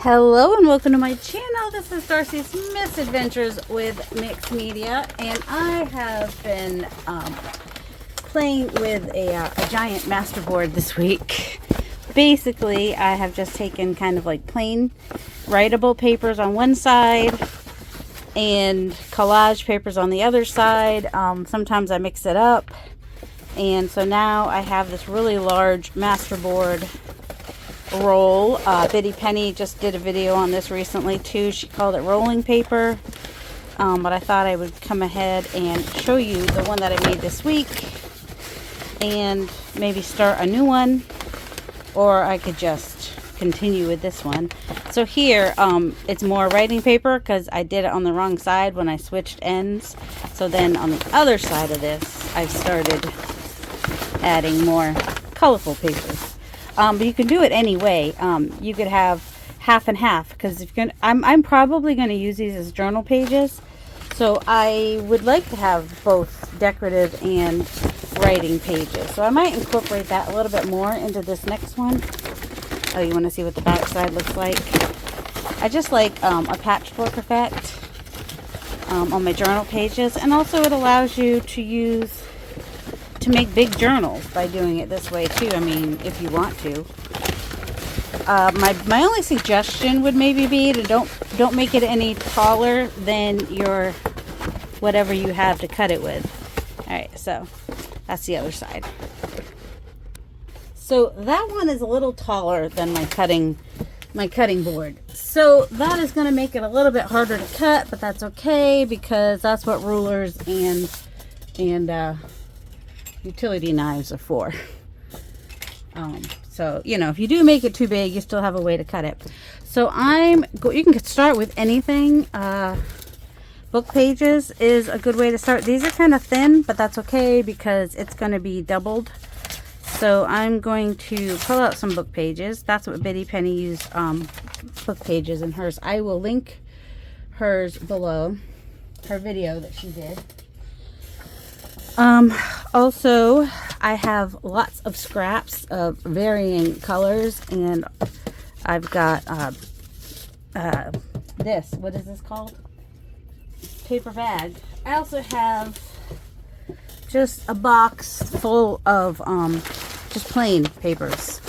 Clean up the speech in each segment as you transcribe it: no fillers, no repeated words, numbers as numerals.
Hello and welcome to my channel. This is Darcy's Misadventures with Mixed Media, and I have been playing with a giant masterboard this week. Basically, I have just taken kind of like plain writable papers on one side and collage papers on the other side. Sometimes I mix it up, and so now I have this really large masterboard roll. Biddy Penny just did a video on this recently too. She called it rolling paper, but I thought I would come ahead and show you the one that I made this week and maybe start a new one, or I could just continue with this one. So here it's more writing paper because I did it on the wrong side when I switched ends. So then on the other side of this I've started adding more colorful papers. But you can do it any way. You could have half and half, because if you're gonna, I'm probably going to use these as journal pages. So I would like to have both decorative and writing pages. So I might incorporate that a little bit more into this next one. Oh, you want to see what the back side looks like? I just like a patchwork effect on my journal pages, and also it allows you to make big journals by doing it this way too. I mean, if you want to. My only suggestion would maybe be to don't make it any taller than your whatever you have to cut it with. Alright, so that's the other side. So that one is a little taller than my cutting board. So that is going to make it a little bit harder to cut, but that's okay because that's what rulers and utility knives are for. So you know, if you do make it too big, you still have a way to cut it. So you can start with anything. Book pages is a good way to start. These are kind of thin, but that's okay because it's going to be doubled. So I'm going to pull out some book pages. That's what Biddy Penny used, book pages in hers. I will link hers below, her video that she did. Also, I have lots of scraps of varying colors, and I've got this. What is this called? Paper bag. I also have just a box full of just plain papers.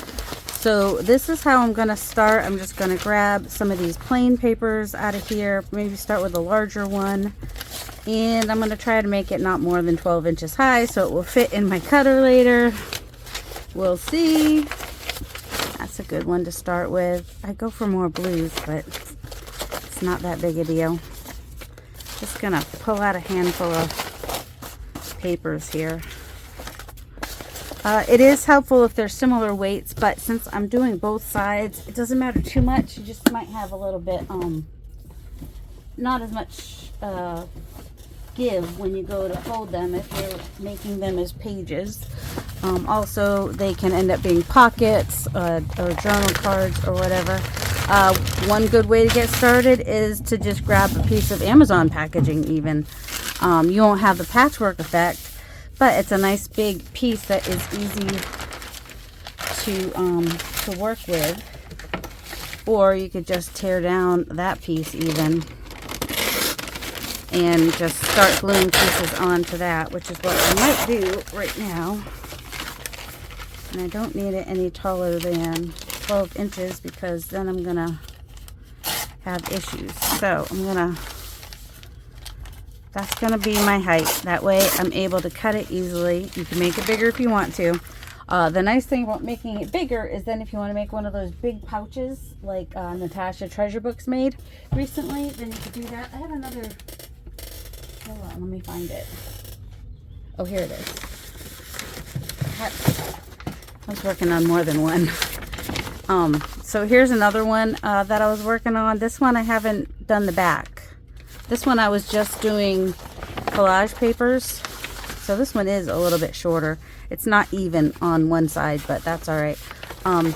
So this is how I'm going to start. I'm just going to grab some of these plain papers out of here. Maybe start with a larger one. And I'm going to try to make it not more than 12 inches high so it will fit in my cutter later. We'll see. That's a good one to start with. I go for more blues, but it's not that big a deal. Just going to pull out a handful of papers here. It is helpful if they're similar weights, but since I'm doing both sides, it doesn't matter too much. You just might have a little bit, not as much give when you go to hold them if you're making them as pages. Also, they can end up being pockets or journal cards or whatever. One good way to get started is to just grab a piece of Amazon packaging even. You won't have the patchwork effect, but it's a nice big piece that is easy to work with. Or you could just tear down that piece even and just start gluing pieces onto that, which is what I might do right now. And I don't need it any taller than 12 inches because then I'm gonna have issues. So that's gonna be my height. That way I'm able to cut it easily. You can make it bigger if you want to. The nice thing about making it bigger is then if you want to make one of those big pouches like Natasha Treasure Books made recently, then you could do that. I have another. Hold on, let me find it. Oh, here it is. I was working on more than one. So here's another one that I was working on. This one I haven't done the back. This one I was just doing collage papers. So this one is a little bit shorter. It's not even on one side, but that's all right.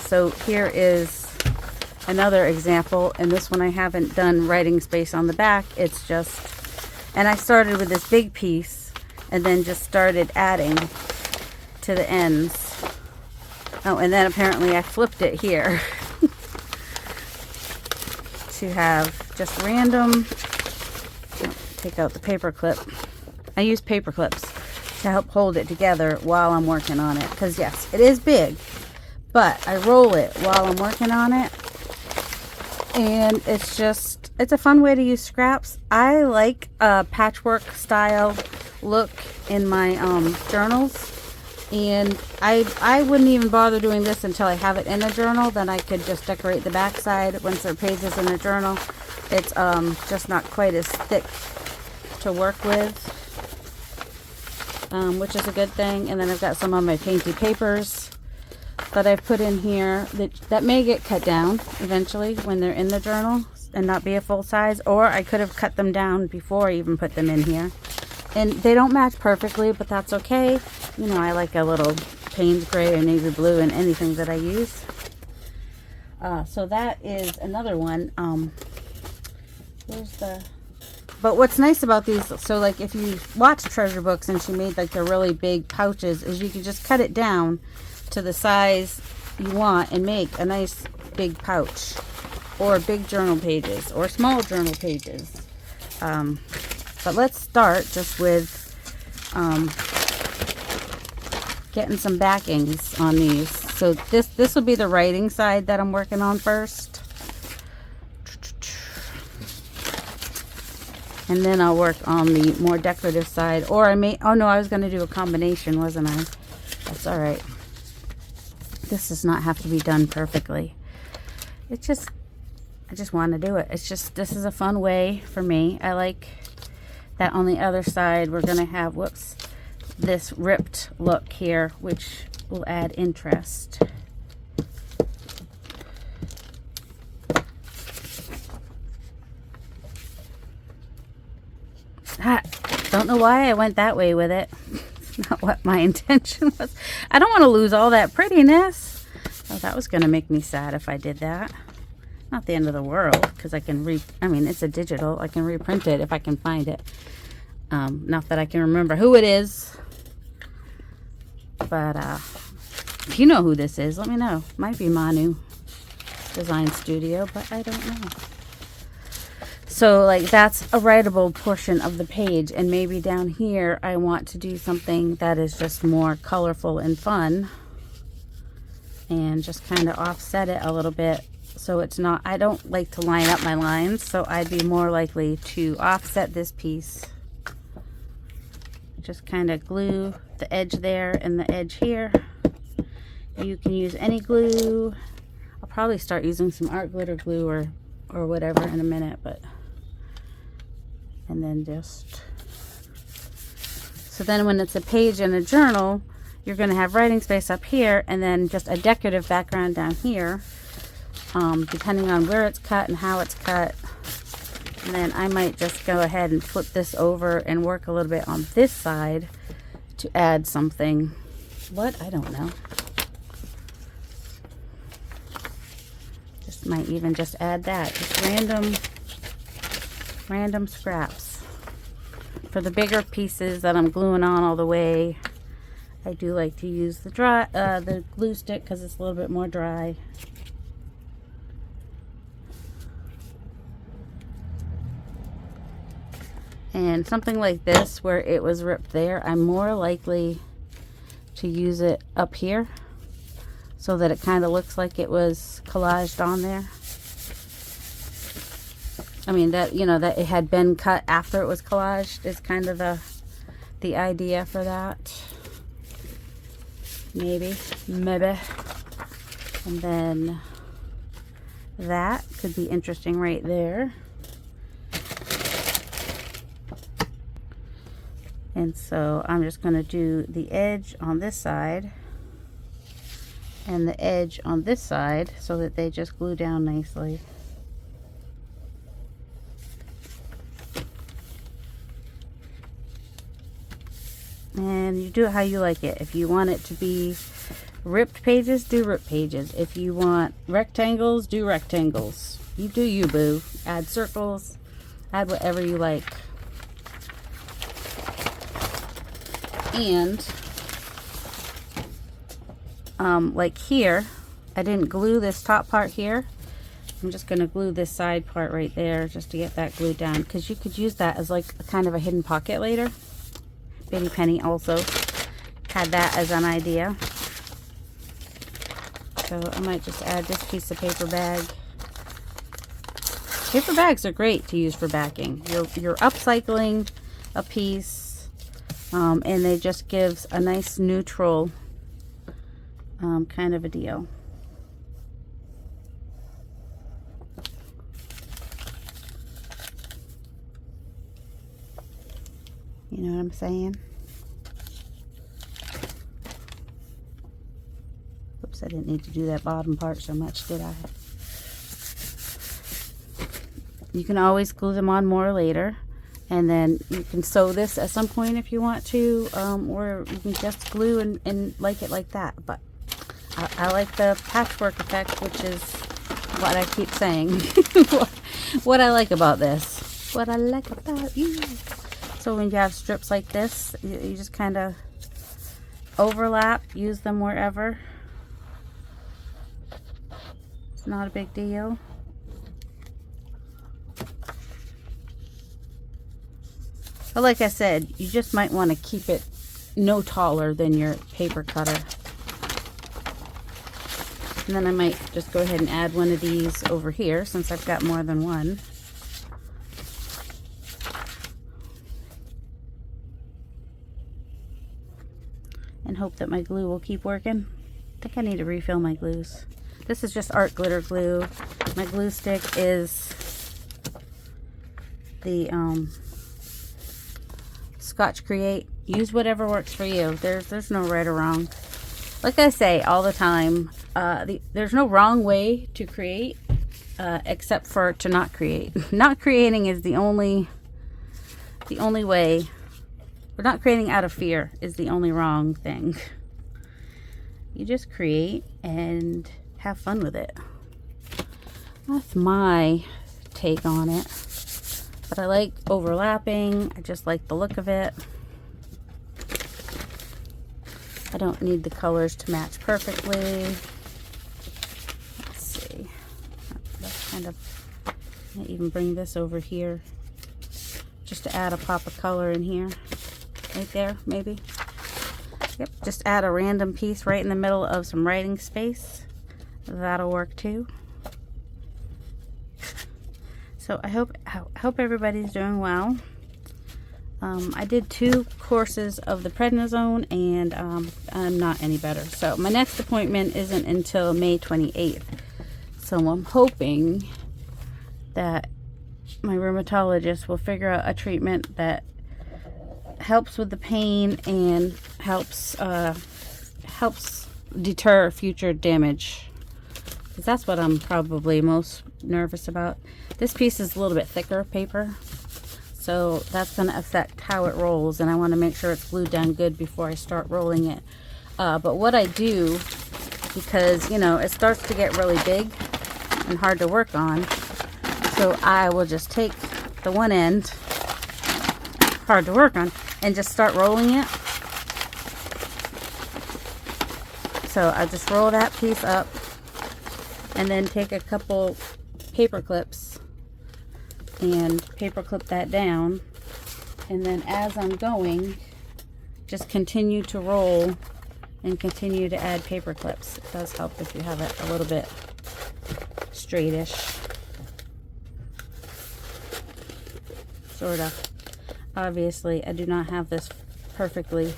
So here is another example. And this one I haven't done writing space on the back. It's just... And I started with this big piece and then just started adding to the ends. Oh, and then apparently I flipped it here. to have just random, take out the paper clip. I use paper clips to help hold it together while I'm working on it. Because yes, it is big, but I roll it while I'm working on it. And it's a fun way to use scraps. I like a patchwork style look in my journals. And I wouldn't even bother doing this until I have it in a journal. Then I could just decorate the back side once there are pages in a journal. It's just not quite as thick to work with, which is a good thing. And then I've got some of my painty papers that I've put in here that may get cut down eventually when they're in the journal and not be a full size. Or I could have cut them down before I even put them in here. And they don't match perfectly, but that's okay. You know, I like a little Payne's gray or navy blue in anything that I use. So that is another one. But what's nice about these, so like if you watch Treasure Books and she made like the really big pouches, is you can just cut it down to the size you want and make a nice big pouch, or big journal pages, or small journal pages. But let's start just with getting some backings on these. So this will be the writing side that I'm working on first. And then I'll work on the more decorative side. Or I was going to do a combination, wasn't I? That's all right. This does not have to be done perfectly. I just want to do it. This is a fun way for me. I like that on the other side we're going to have, this ripped look here, which will add interest. Don't know why I went that way with it. It's not what my intention was. I don't want to lose all that prettiness. Oh, that was going to make me sad if I did that. Not the end of the world, because I can it's a digital. I can reprint it if I can find it. Not that I can remember who it is. But if you know who this is, let me know. Might be Manu Design Studio, but I don't know. So like that's a writable portion of the page, and maybe down here I want to do something that is just more colorful and fun, and just kind of offset it a little bit. So it's not, I don't like to line up my lines, so I'd be more likely to offset this piece. Just kind of glue the edge there and the edge here. You can use any glue. I'll probably start using some art glitter glue or whatever in a minute, and then so then when it's a page in a journal, you're going to have writing space up here and then just a decorative background down here, depending on where it's cut and how it's cut. And then I might just go ahead and flip this over and work a little bit on this side to add something. I don't know. Might even just add that. Just random scraps. For the bigger pieces that I'm gluing on all the way, I do like to use the glue stick because it's a little bit more dry. And something like this, where it was ripped there, I'm more likely to use it up here so that it kind of looks like it was collaged on there. I mean, that, you know, that it had been cut after it was collaged is kind of the idea for that. Maybe. And then that could be interesting right there. And so I'm just going to do the edge on this side and the edge on this side so that they just glue down nicely. And you do it how you like it. If you want it to be ripped pages, do ripped pages. If you want rectangles, do rectangles. You do you, boo. Add circles, add whatever you like. And like here, I didn't glue this top part here, I'm just going to glue this side part right there just to get that glued down, because you could use that as like a kind of a hidden pocket later. Betty Penny also had that as an idea. So I might just add this piece of paper bag. Paper bags are great to use for backing. You're upcycling a piece, and they just gives a nice neutral kind of a deal. You know what I'm saying? Oops, I didn't need to do that bottom part so much, did I? You can always glue them on more later, and then you can sew this at some point if you want to, or you can just glue and like it like that. But I like the patchwork effect, which is what I keep saying. what I like about this. What I like about you. So when you have strips like this, you just kind of overlap, use them wherever. It's not a big deal. But like I said, you just might want to keep it no taller than your paper cutter. And then I might just go ahead and add one of these over here since I've got more than one. And hope that my glue will keep working. I think I need to refill my glues. This is just art glitter glue. My glue stick is the Scotch Create. Use whatever works for you. There's no right or wrong. Like I say all the time, there's no wrong way to create, except for to not create. Not creating is the only way. Or not creating out of fear is the only wrong thing. You just create and have fun with it. That's my take on it. But I like overlapping. I just like the look of it. I don't need the colors to match perfectly. Let's see. That's kind of, I even bring this over here just to add a pop of color in here. Right there, maybe. Yep, just add a random piece right in the middle of some writing space. That'll work too. So I hope everybody's doing well. I did 2 courses of the prednisone, and I'm not any better. So my next appointment isn't until May 28th. So I'm hoping that my rheumatologist will figure out a treatment that helps with the pain and helps deter future damage, because that's what I'm probably most nervous about. This piece is a little bit thicker paper, so that's going to affect how it rolls, and I want to make sure it's glued down good before I start rolling it. But what I do, because you know it starts to get really big and hard to work on, so I will just take the one end, hard to work on, and just start rolling it. So I just roll that piece up and then take a couple paper clips and paper clip that down, and then as I'm going just continue to roll and continue to add paper clips. It does help if you have it a little bit straightish, sort of. Obviously I do not have this perfectly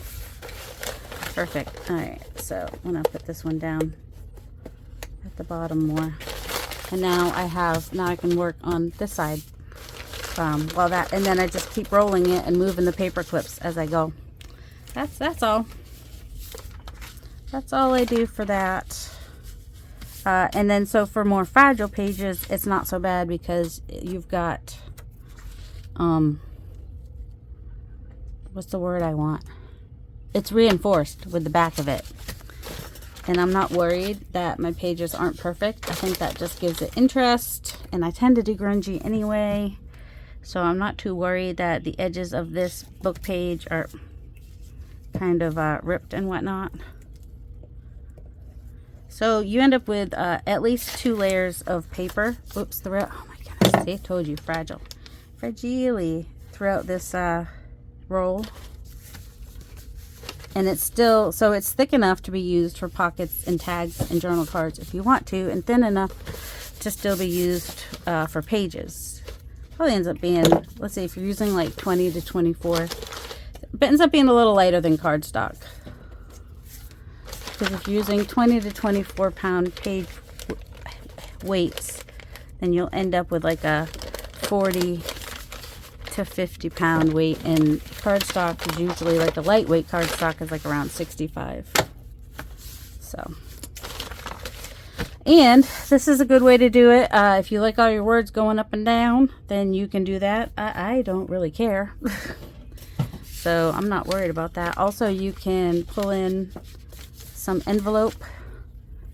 perfect. Alright, so I'm going to put this one down at the bottom more. And now I can work on this side. And then I just keep rolling it and moving the paper clips as I go. That's all. That's all I do for that. And then so for more fragile pages, it's not so bad because you've got what's the word I want? It's reinforced with the back of it. And I'm not worried that my pages aren't perfect. I think that just gives it interest, and I tend to do grungy anyway. So I'm not too worried that the edges of this book page are kind of ripped and whatnot. So you end up with at least 2 layers of paper. Oops, throughout. Oh my goodness, see, I told you, fragile. Fragile throughout this roll. And it's still, so it's thick enough to be used for pockets and tags and journal cards if you want to, and thin enough to still be used for pages. Probably ends up being, let's say if you're using like 20 to 24, it ends up being a little lighter than cardstock. Because if you're using 20 to 24 pound page weights, then you'll end up with like a 40 to 50 pound weight, and cardstock is usually like a lightweight cardstock is like around 65. So, and this is a good way to do it. If you like all your words going up and down, then you can do that. I don't really care. So I'm not worried about that. Also, you can pull in some envelope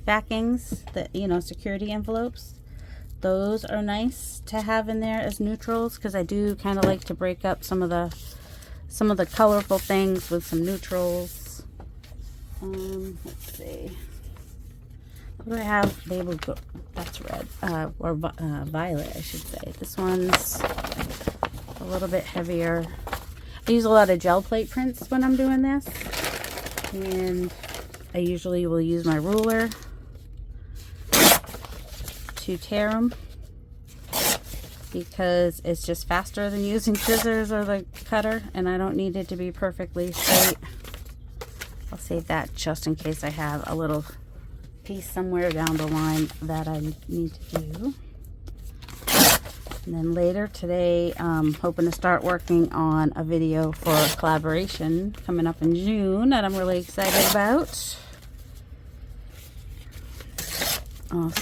backings, that, you know, security envelopes. Those are nice to have in there as neutrals, because I do kind of like to break up some of the colorful things with some neutrals. Let's see. What do I have labeled? That's red, or violet, I should say. This one's a little bit heavier. I use a lot of gel plate prints when I'm doing this, and I usually will use my ruler to tear them, because it's just faster than using scissors or the cutter, and I don't need it to be perfectly straight. I'll save that just in case I have a little piece somewhere down the line that I need to do. And then later today, I'm hoping to start working on a video for a collaboration coming up in June that I'm really excited about.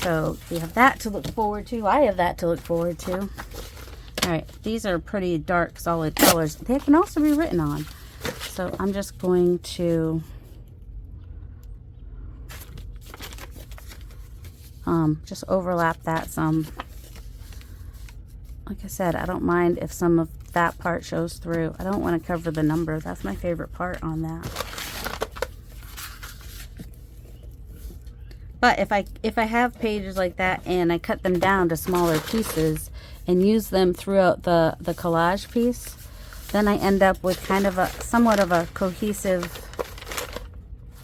So we have that to look forward to. I have that to look forward to. All right, these are pretty dark, solid colors. They can also be written on. So I'm just going to just overlap that some. Like I said, I don't mind if some of that part shows through. I don't want to cover the number. That's my favorite part on that. But if I have pages like that and I cut them down to smaller pieces and use them throughout the collage piece, then I end up with kind of a somewhat of a cohesive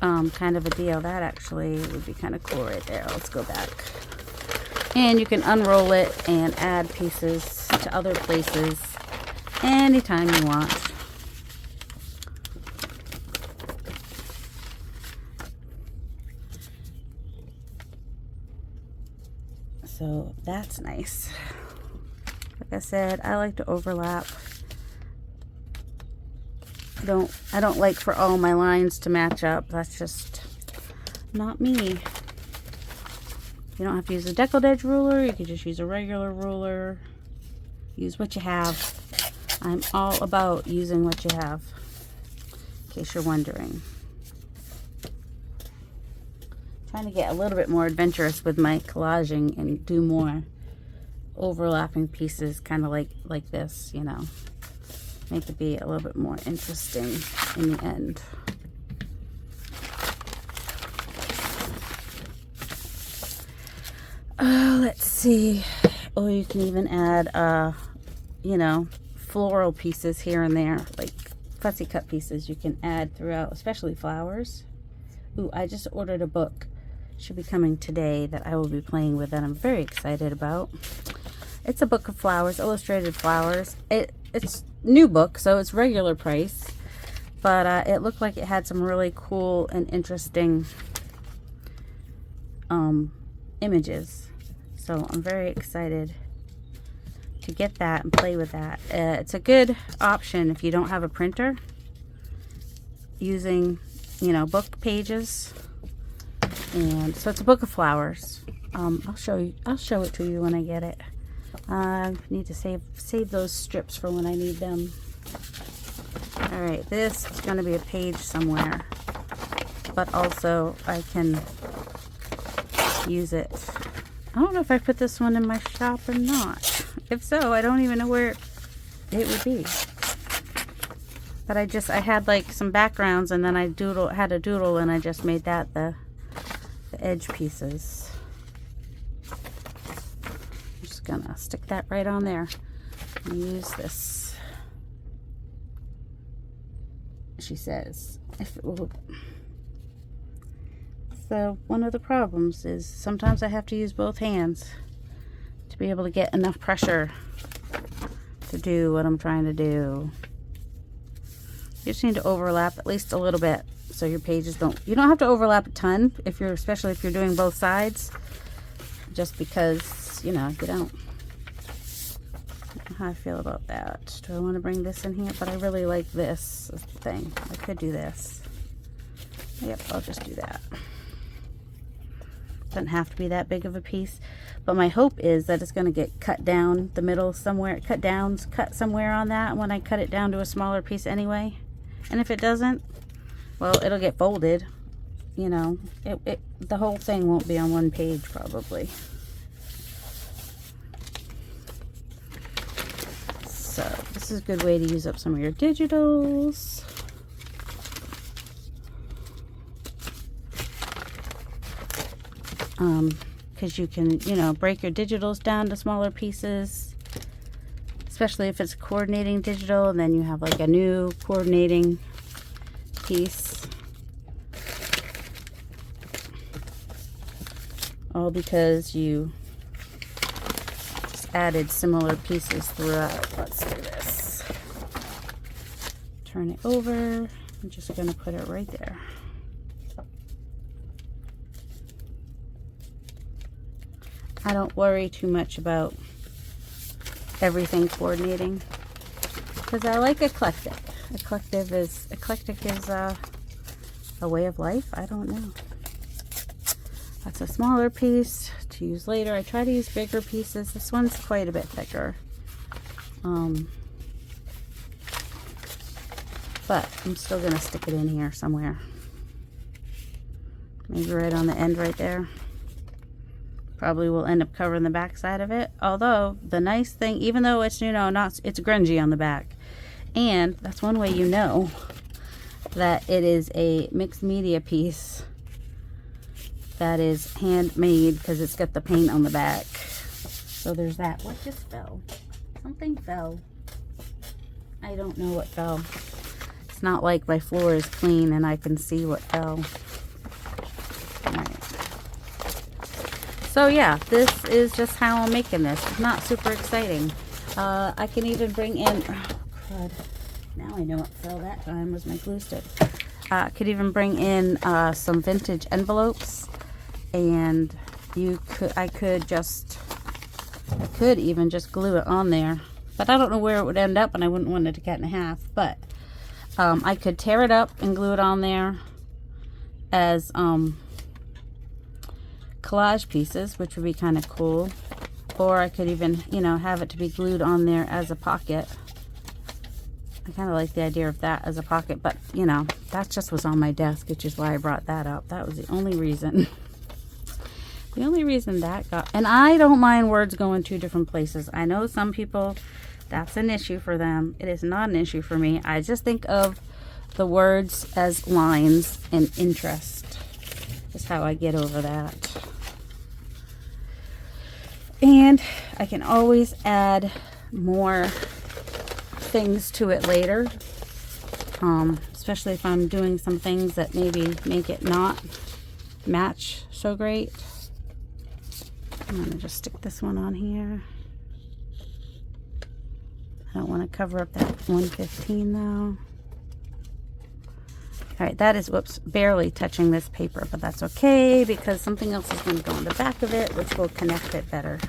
kind of a deal. That actually would be kind of cool right there. Let's go back. And you can unroll it and add pieces to other places anytime you want. So that's nice. Like I said, I like to overlap. I don't like for all my lines to match up. That's just not me. You don't have to use a deckled edge ruler. You can just use a regular ruler. Use what you have. I'm all about using what you have, in case you're wondering. Trying to get a little bit more adventurous with my collaging and do more overlapping pieces, kind of like this, you know. Make it be a little bit more interesting in the end. Let's see. Oh, you can even add, you know, floral pieces here and there, like fussy cut pieces you can add throughout, especially flowers. Ooh, I just ordered a book. Should be coming today that I will be playing with, that I'm very excited about. It's a book of flowers, illustrated flowers. It's new book, so it's regular price, but it looked like it had some really cool and interesting images. So I'm very excited to get that and play with that. It's a good option if you don't have a printer, using, you know, book pages. And so it's a book of flowers. I'll show it to you when I get it. I need to save those strips for when I need them. All right, this is going to be a page somewhere, but also I can use it. I don't know if I put this one in my shop or not. If so, I don't even know where it would be. But I had like some backgrounds, and then I had a doodle, and I just made that the edge pieces. I'm just gonna stick that right on there and use this. She says, if it will. So one of the problems is sometimes I have to use both hands to be able to get enough pressure to do what I'm trying to do. You just need to overlap at least a little bit so your pages don't, you don't have to overlap a ton if you're, especially if you're doing both sides, just because, you know, you don't. I don't know how I feel about that. Do I want to bring this in here? But I really like this thing. I could do this. Yep, I'll just do that. Doesn't have to be that big of a piece, but my hope is that it's going to get cut down the middle somewhere, cut somewhere on that when I cut it down to a smaller piece anyway. And if it doesn't, well, it'll get folded, you know. The whole thing won't be on one page probably. So this is a good way to use up some of your digitals. Because you can, you know, break your digitals down to smaller pieces, especially if it's coordinating digital, and then you have like a new coordinating piece, all because you just added similar pieces throughout. Let's do this. Turn it over. I'm just going to put it right there. I don't worry too much about everything coordinating because I like eclectic. Eclectic is a way of life. I don't know. That's a smaller piece to use later. I try to use bigger pieces. This one's quite a bit thicker. But I'm still gonna stick it in here somewhere. Maybe right on the end right there. Probably will end up covering the back side of it. Although the nice thing, even though it's, you know, it's grungy on the back, and that's one way you know that it is a mixed media piece that is handmade, because it's got the paint on the back. So there's that. What just fell? Something fell. I don't know what fell. It's not like my floor is clean and I can see what fell. Alright. So yeah, this is just how I'm making this. It's not super exciting. I can even bring in, oh crud, now I know what fell that time was my glue stick. I could even bring in some vintage envelopes, and I could even just glue it on there. But I don't know where it would end up, and I wouldn't want it to cut in half. But I could tear it up and glue it on there as collage pieces, which would be kind of cool. Or I could even, you know, have it to be glued on there as a pocket. I kind of like the idea of that as a pocket, but you know, that just was on my desk, which is why I brought that up. That was the only reason. The only reason that got, and I don't mind words going two different places. I know some people, that's an issue for them. It is not an issue for me. I just think of the words as lines and interest. Is how I get over that. And I can always add more things to it later, especially if I'm doing some things that maybe make it not match so great. I'm going to just stick this one on here. I don't want to cover up that 115 though. Alright, that is, whoops, barely touching this paper, but that's okay because something else is going to go on the back of it, which will connect it better.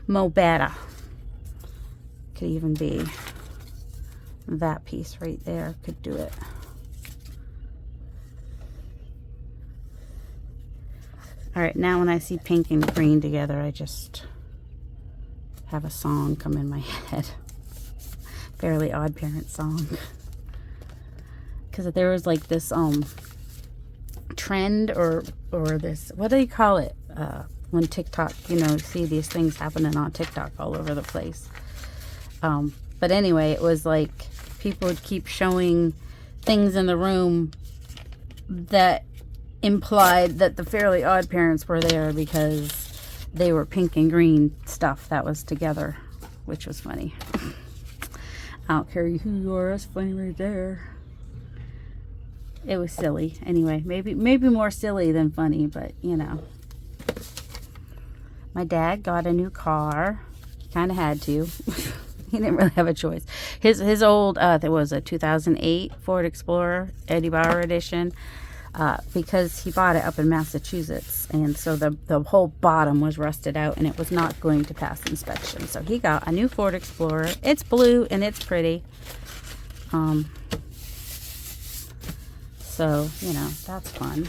Mo better. Could even be that piece right there. Could do it. Alright, now when I see pink and green together, I just have a song come in my head. Fairly Odd Parents song. Because there was like this trend or this, what do you call it, when TikTok, you know, see these things happening on TikTok all over the place. But anyway, it was like people would keep showing things in the room that implied that the Fairly Odd Parents were there because they were pink and green stuff that was together, which was funny. I don't care who you are, that's funny right there. It was silly. Anyway, maybe more silly than funny, but you know. My dad got a new car. Kind of had to. He didn't really have a choice. His old, there was a 2008 Ford Explorer, Eddie Bauer edition, because he bought it up in Massachusetts, and so the whole bottom was rusted out, and it was not going to pass inspection. So he got a new Ford Explorer. It's blue and it's pretty. So, you know, that's fun.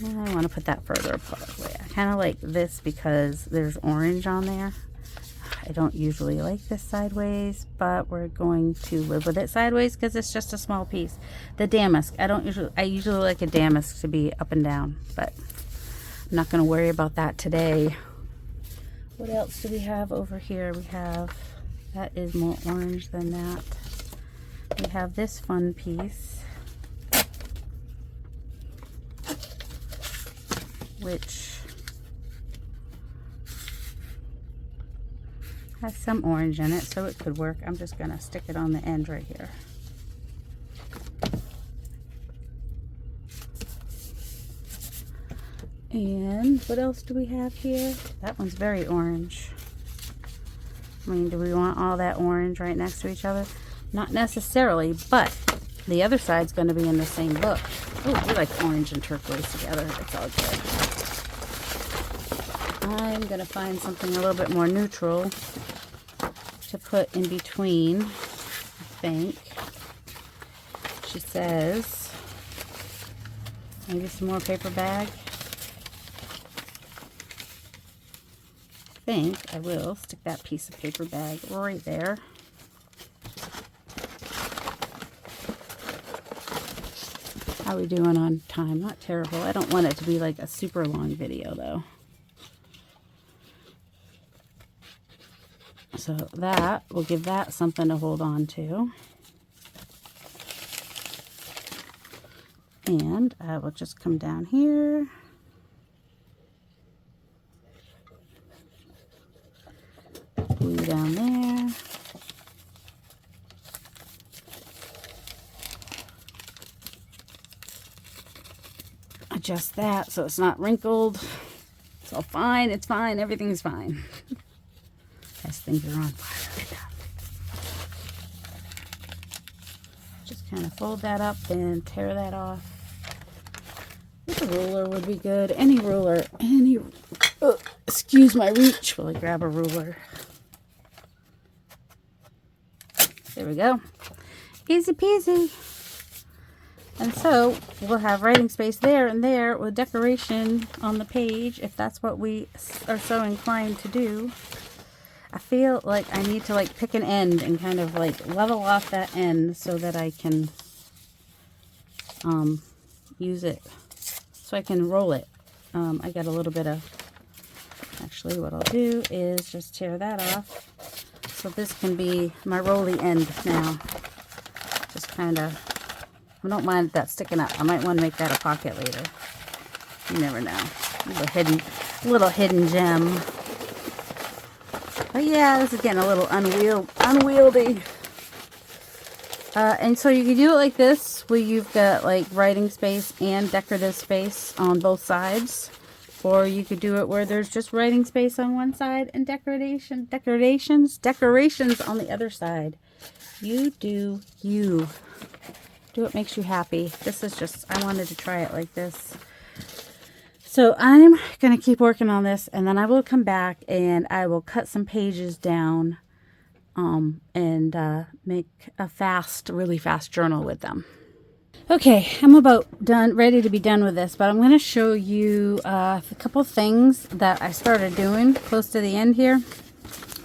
And I want to put that further away. I kind of like this because there's orange on there. I don't usually like this sideways, but we're going to live with it sideways because it's just a small piece. The damask, I usually like a damask to be up and down, but I'm not going to worry about that today. What else do we have over here? We have, that is more orange than that. We have this fun piece, which has some orange in it, so it could work. I'm just gonna stick it on the end right here. And what else do we have here? That one's very orange. I mean, do we want all that orange right next to each other? Not necessarily, but the other side's going to be in the same look. Oh, we like orange and turquoise together. It's all good. I'm going to find something a little bit more neutral to put in between, I think. She says, maybe some more paper bag. I think I will stick that piece of paper bag right there. How are we doing on time? Not terrible. I don't want it to be like a super long video though. So that will give that something to hold on to. And I will just come down here. Glue down there. Adjust that so it's not wrinkled. It's all fine. It's fine. Everything's fine. These things are on fire. Look at that. Just kind of fold that up and tear that off. I think a ruler would be good. Any ruler. Excuse my reach while I grab a ruler. There we go. Easy peasy. And so we'll have writing space there and there with decoration on the page if that's what we are so inclined to do. I feel like I need to like pick an end and kind of like level off that end so that I can use it, so I can roll it. I got a little bit of, actually what I'll do is just tear that off. So this can be my rolly end now. Just kind of, I don't mind that sticking up. I might want to make that a pocket later. You never know. Little hidden gem. But yeah, this is getting a little unwieldy. And so you can do it like this, where you've got like writing space and decorative space on both sides. Or you could do it where there's just writing space on one side and decorations on the other side. You do you. Do what makes you happy. This is just, I wanted to try it like this. So I'm going to keep working on this, and then I will come back and I will cut some pages down and make a really fast journal with them. Okay, I'm about done, ready to be done with this, but I'm going to show you a couple things that I started doing close to the end here.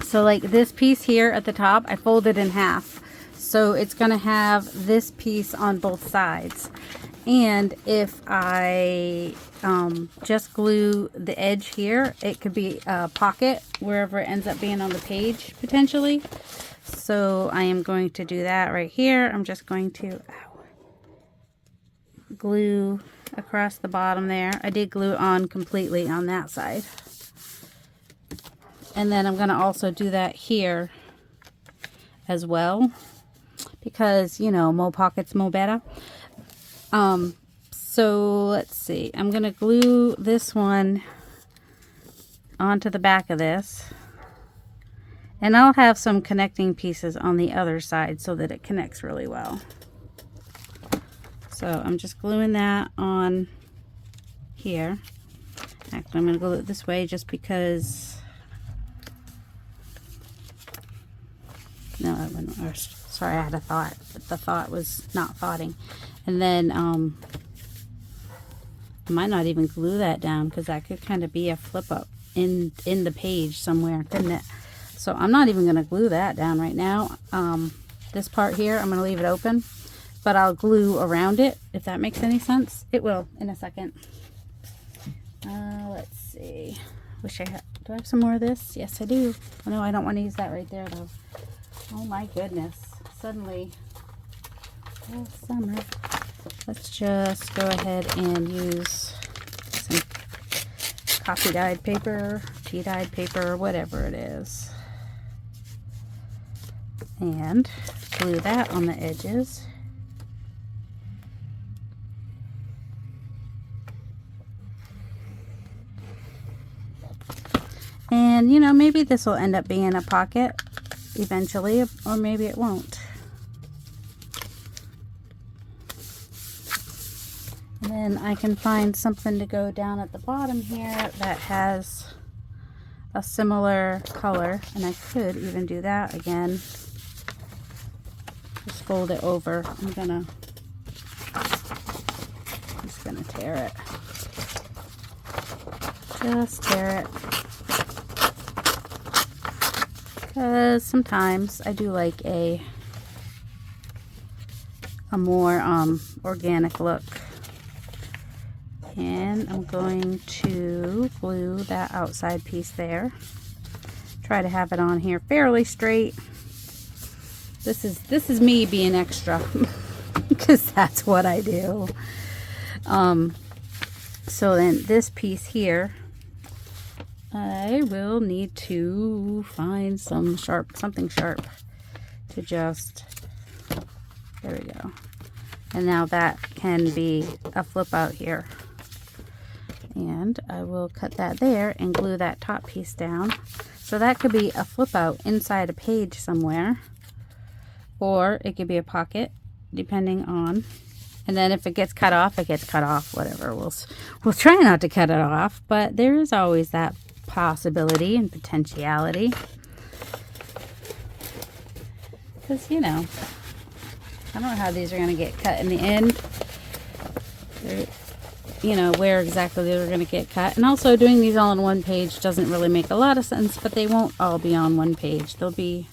So like this piece here at the top, I folded in half. So it's going to have this piece on both sides. And if I just glue the edge here, it could be a pocket wherever it ends up being on the page potentially. So I am going to do that right here. I'm just going to glue across the bottom there. I did glue it on completely on that side. And then I'm going to also do that here as well, because, you know, more pockets, more better. So let's see. I'm going to glue this one onto the back of this. And I'll have some connecting pieces on the other side so that it connects really well. So I'm just gluing that on here. Actually, I'm going to glue it this way just because... No, I wouldn't. Or, sorry, I had a thought, but the thought was not thoughting. And then I might not even glue that down because that could kind of be a flip up in the page somewhere, couldn't it? So I'm not even going to glue that down right now. This part here, I'm going to leave it open, but I'll glue around it, if that makes any sense. It will in a second. Let's see. Wish I had. Do I have some more of this? Yes, I do. Oh, no, I don't want to use that right there, though. Oh, my goodness. Suddenly, oh, summer. Let's just go ahead and use some coffee dyed paper, tea dyed paper, whatever it is. And glue that on the edges. And, you know, maybe this will end up being a pocket eventually, or maybe it won't. And then I can find something to go down at the bottom here that has a similar color, and I could even do that again. Just fold it over. I'm just gonna tear it. Just tear it. Because sometimes I do like a more organic look. And I'm going to glue that outside piece there. Try to have it on here fairly straight. This is me being extra because that's what I do. So then this piece here, I will need to find something sharp to just, there we go. And now that can be a flip out here. And I will cut that there and glue that top piece down. So that could be a flip out inside a page somewhere. Or it could be a pocket, depending on. And then if it gets cut off, it gets cut off, whatever. We'll try not to cut it off, but there is always that possibility and potentiality. Because, you know, I don't know how these are going to get cut in the end. You know, where exactly they're going to get cut. And also doing these all on one page doesn't really make a lot of sense, but they won't all be on one page. They'll be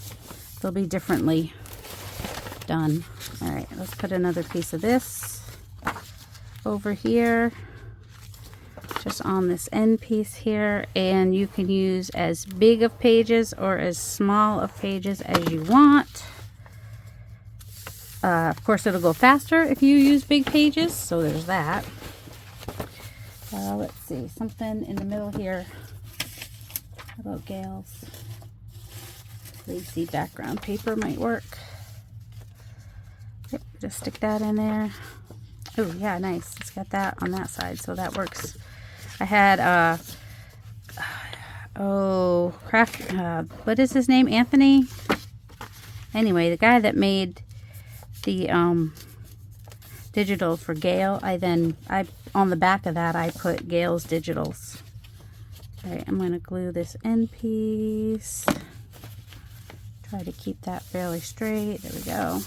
differently done. All right, let's put another piece of this over here, just on this end piece here, and you can use as big of pages or as small of pages as you want. Of course, it'll go faster if you use big pages, so there's that. Let's see, something in the middle here. How about Gail's lacy background paper might work. Yep, just stick that in there. Oh yeah, nice. It's got that on that side, so that works. I had what is his name? Anthony? Anyway, the guy that made the digital for Gail, I on the back of that I put Gail's digitals. Alright, I'm going to glue this end piece. Try to keep that fairly straight. There we go.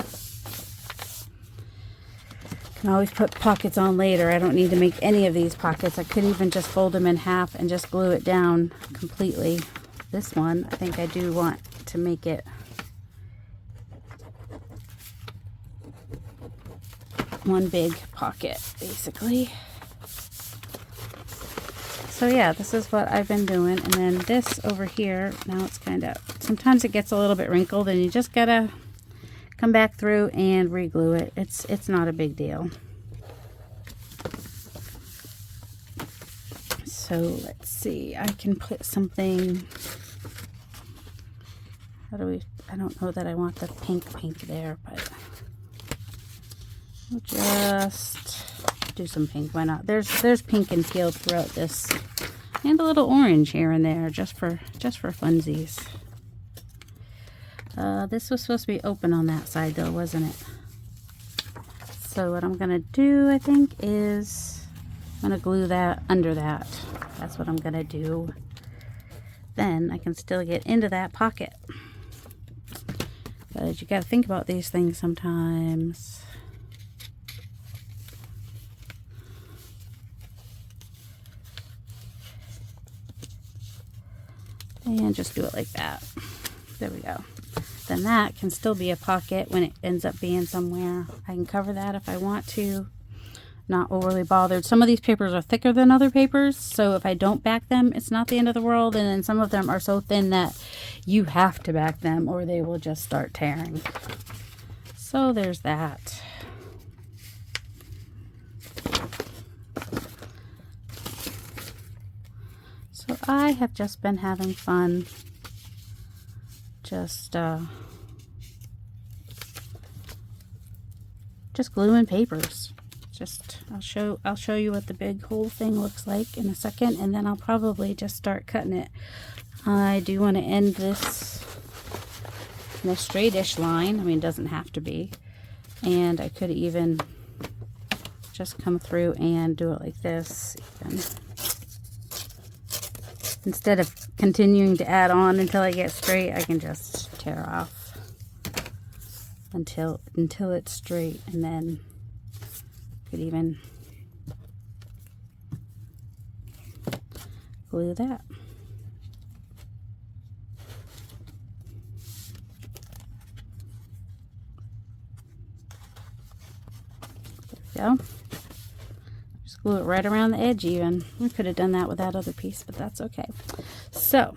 Can always put pockets on later. I don't need to make any of these pockets. I could even just fold them in half and just glue it down completely. This one, I think I do want to make it one big pocket, basically. So yeah, this is what I've been doing. And then this over here, now it's kind of, sometimes it gets a little bit wrinkled and you just gotta come back through and re-glue it. It's not a big deal. So let's see, I can put something, how do we, I don't know that I want the pink there, but we'll just do some pink. Why not? There's pink and teal throughout this, and a little orange here and there, just for funsies. This was supposed to be open on that side though, wasn't it? So what I'm gonna do, I think, is I'm gonna glue that under that. That's what I'm gonna do. Then I can still get into that pocket. But you gotta think about these things sometimes. And just do it like that. There we go. Then that can still be a pocket when it ends up being somewhere. I can cover that if I want to. Not overly bothered. Some of these papers are thicker than other papers, so if I don't back them, it's not the end of the world. And then some of them are so thin that you have to back them or they will just start tearing. So there's that. So I have just been having fun just gluing papers. I'll show you what the big whole thing looks like in a second, and then I'll probably just start cutting it. I do want to end this in a straightish line. I mean, it doesn't have to be. And I could even just come through and do it like this even. Instead of continuing to add on until I get straight, I can just tear off until it's straight, and then could even glue that. There we go. Just glue it right around the edge even. We could have done that with that other piece, but that's okay. So,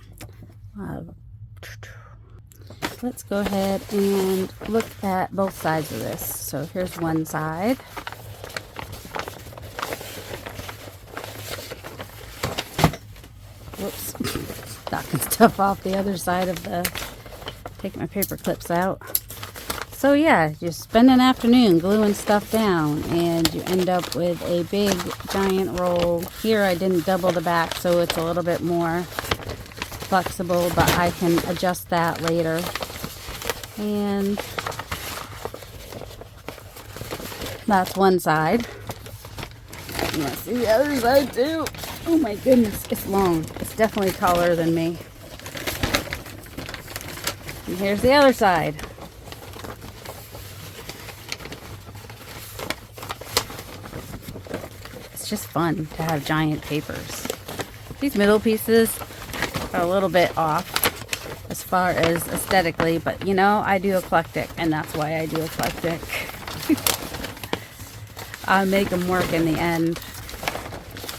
let's go ahead and look at both sides of this. So here's one side. Whoops. Knocking stuff off the other side of the, take my paper clips out. So yeah, you spend an afternoon gluing stuff down and you end up with a big giant roll. Here I didn't double the back, so it's a little bit more flexible, but I can adjust that later. And that's one side. You want to see the other side too? Oh my goodness, it's long. It's definitely taller than me. And here's the other side. It's just fun to have giant papers. These middle pieces are a little bit off as far as aesthetically, but you know, I do eclectic, and that's why I do eclectic. I'll make them work in the end.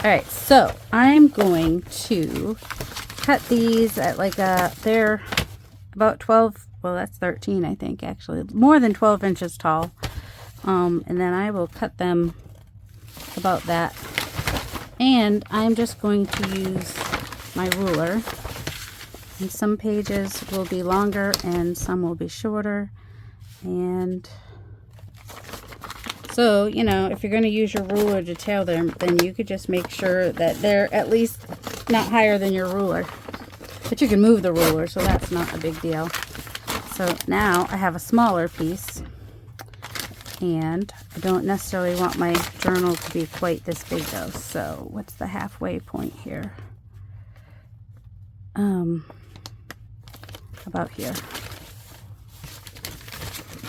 Alright, so I'm going to cut these at like they're about 12, well that's 13 I think actually, more than 12 inches tall. And then I will cut them about that. And I'm just going to use my ruler. And some pages will be longer and some will be shorter. And so, you know, if you're going to use your ruler to tail them, then you could just make sure that they're at least not higher than your ruler. But you can move the ruler, so that's not a big deal. So now I have a smaller piece. And I don't necessarily want my journal to be quite this big though. So what's the halfway point here? About here.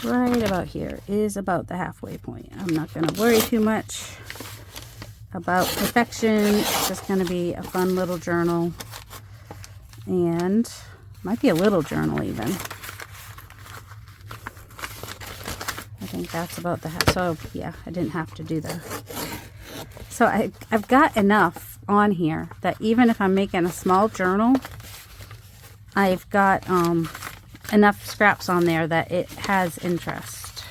Right about here is about the halfway point. I'm not going to worry too much about perfection. It's just going to be a fun little journal. And might be a little journal even. I think that's about the half. So yeah, I didn't have to do that. So I've got enough on here that even if I'm making a small journal, I've got enough scraps on there that it has interest.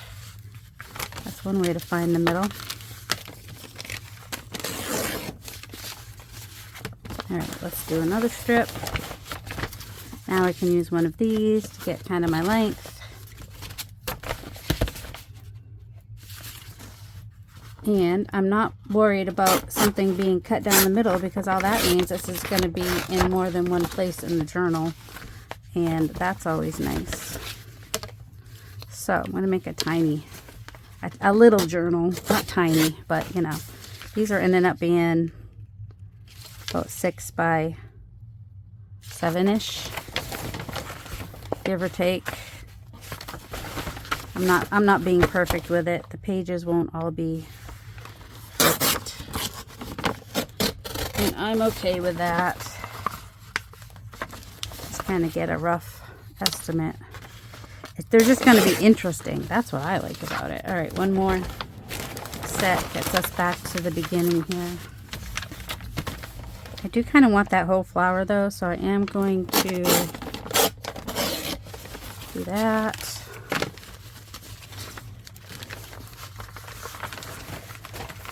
That's one way to find the middle. Alright, let's do another strip. Now I can use one of these to get kind of my length. And I'm not worried about something being cut down the middle, because all that means this is going to be in more than one place in the journal. And that's always nice. So I'm going to make a little journal. Not tiny, but you know. These are ending up being about 6 by 7-ish. Give or take. I'm not being perfect with it. The pages won't all be perfect. And I'm okay with that. Just kind of get a rough estimate. They're just going to be interesting. That's what I like about it. All right, one more set gets us back to the beginning here. I do kind of want that whole flower though, so I am going to do that.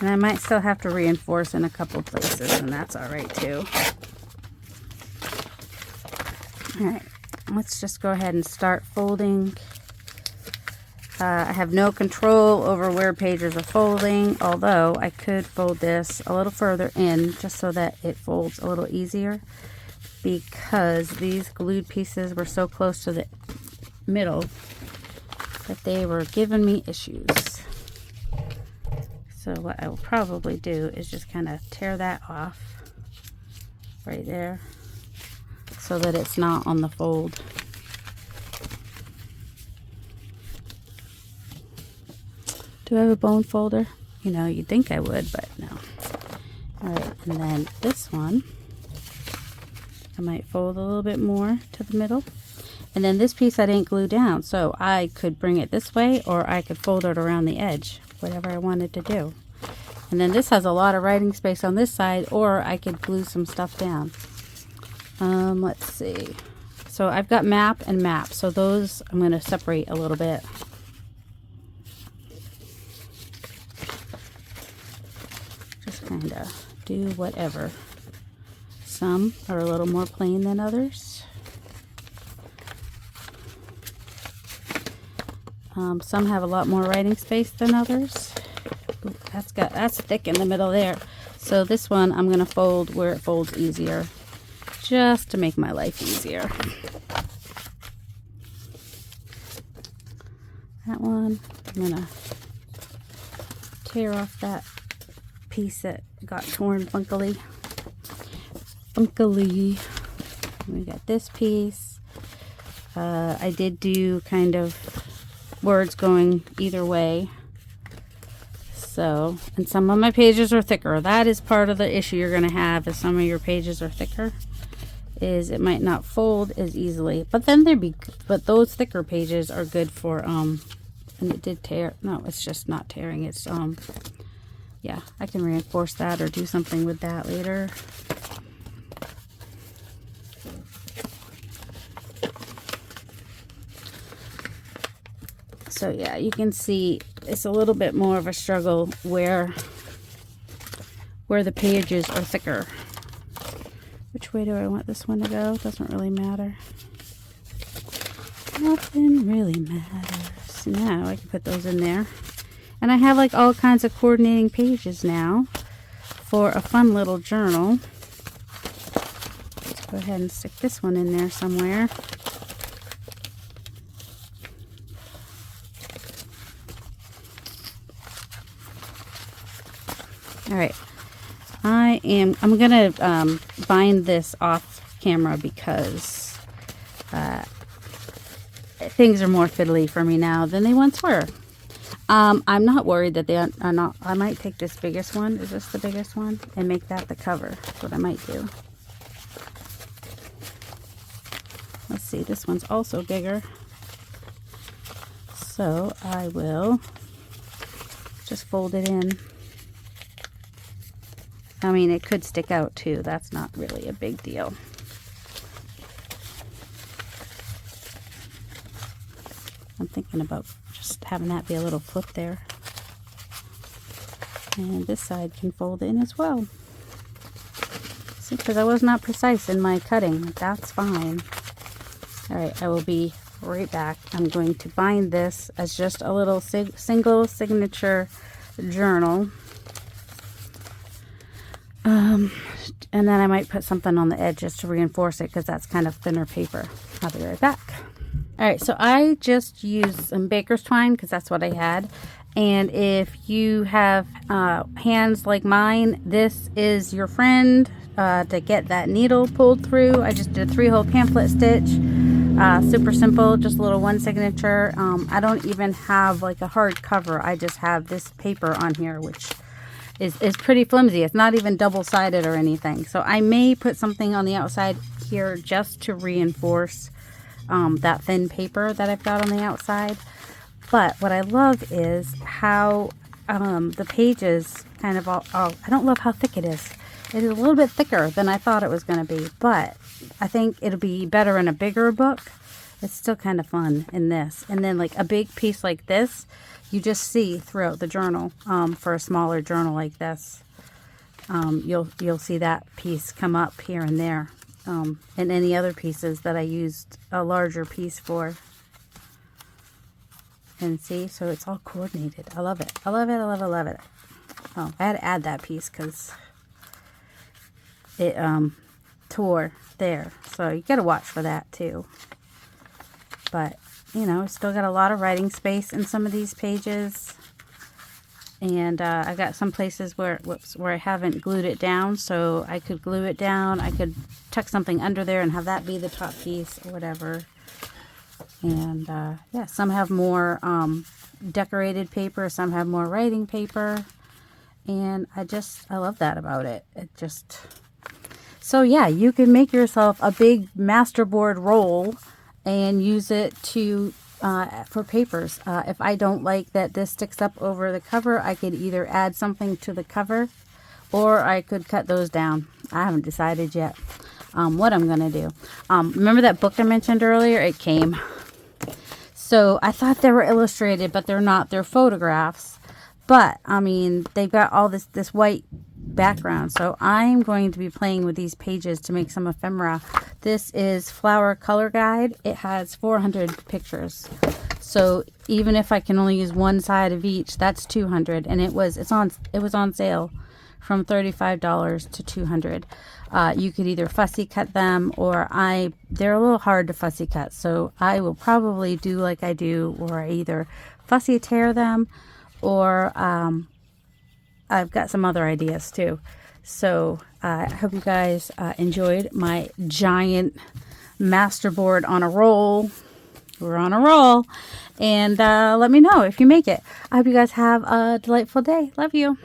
And I might still have to reinforce in a couple places, and that's all right too. All right, let's just go ahead and start folding. I have no control over where pages are folding, although I could fold this a little further in just so that it folds a little easier, because these glued pieces were so close to the middle that they were giving me issues. So what I will probably do is just kind of tear that off right there so that it's not on the fold. Do I have a bone folder? You know, you'd think I would, but no. Alright, and then this one, I might fold a little bit more to the middle. And then this piece I didn't glue down, so I could bring it this way, or I could fold it around the edge, whatever I wanted to do. And then this has a lot of writing space on this side, or I could glue some stuff down. Let's see. So I've got map and map, so those I'm going to separate a little bit. Kind of do whatever. Some are a little more plain than others. Some have a lot more writing space than others. Ooh, that's thick in the middle there. So this one I'm going to fold where it folds easier, just to make my life easier. That one, I'm going to tear off that piece that got torn funkily. We got this piece. I did do kind of words going either way. So, and some of my pages are thicker. That is part of the issue you're going to have if some of your pages are thicker, is it might not fold as easily. But then but those thicker pages are good for and it did tear. No, it's just not tearing. It's yeah, I can reinforce that or do something with that later. So yeah, you can see it's a little bit more of a struggle where the pages are thicker. Which way do I want this one to go? Doesn't really matter. Nothing really matters. Now I can put those in there. And I have like all kinds of coordinating pages now for a fun little journal. Let's go ahead and stick this one in there somewhere. All right, I'm gonna bind this off camera because things are more fiddly for me now than they once were. I'm not worried that they are not. I might take this biggest one. Is this the biggest one? And make that the cover. That's what I might do. Let's see. This one's also bigger. So I will just fold it in I mean, it could stick out too. That's not really a big deal. I'm thinking about just having that be a little flip there. And this side can fold in as well. See, because I was not precise in my cutting. That's fine. Alright, I will be right back. I'm going to bind this as just a little single signature journal. And then I might put something on the edge just to reinforce it, because that's kind of thinner paper. I'll be right back. Alright, so I just used some baker's twine because that's what I had. And if you have hands like mine, this is your friend to get that needle pulled through. I just did a 3-hole pamphlet stitch. Super simple, just a little one signature. I don't even have like a hard cover. I just have this paper on here, which is pretty flimsy. It's not even double-sided or anything. So I may put something on the outside here just to reinforce that thin paper that I've got on the outside. But what I love is how the pages kind of all, I don't love how thick it is. It is a little bit thicker than I thought it was going to be, but I think it'll be better in a bigger book. It's still kind of fun in this. And then like a big piece like this, you just see throughout the journal. For a smaller journal like this, you'll see that piece come up here and there. And any other pieces that I used a larger piece for. And see, so it's all coordinated. I love it. I love it. I love it. I love it. Oh, I had to add that piece because it tore there. So you got to watch for that too. But, you know, still got a lot of writing space in some of these pages. And I got some places where I haven't glued it down, so I could glue it down. I could tuck something under there and have that be the top piece or whatever. And yeah, some have more decorated paper, some have more writing paper. And I love that about it. So yeah, you can make yourself a big masterboard roll and use it to for papers. If I don't like that this sticks up over the cover, I could either add something to the cover or I could cut those down. I haven't decided yet what I'm going to do. Remember that book I mentioned earlier? It came. So I thought they were illustrated, but they're not. They're photographs. But, I mean, they've got all this white background. So I'm going to be playing with these pages to make some ephemera. This is Flower Color Guide. It has 400 pictures. So even if I can only use one side of each, that's 200. And it was on sale from $35 to $200. You could either fussy cut them, or they're a little hard to fussy cut. So I will probably do like I do, or I either fussy tear them, or I've got some other ideas too. So I hope you guys enjoyed my giant masterboard on a roll. We're on a roll. And let me know if you make it. I hope you guys have a delightful day. Love you.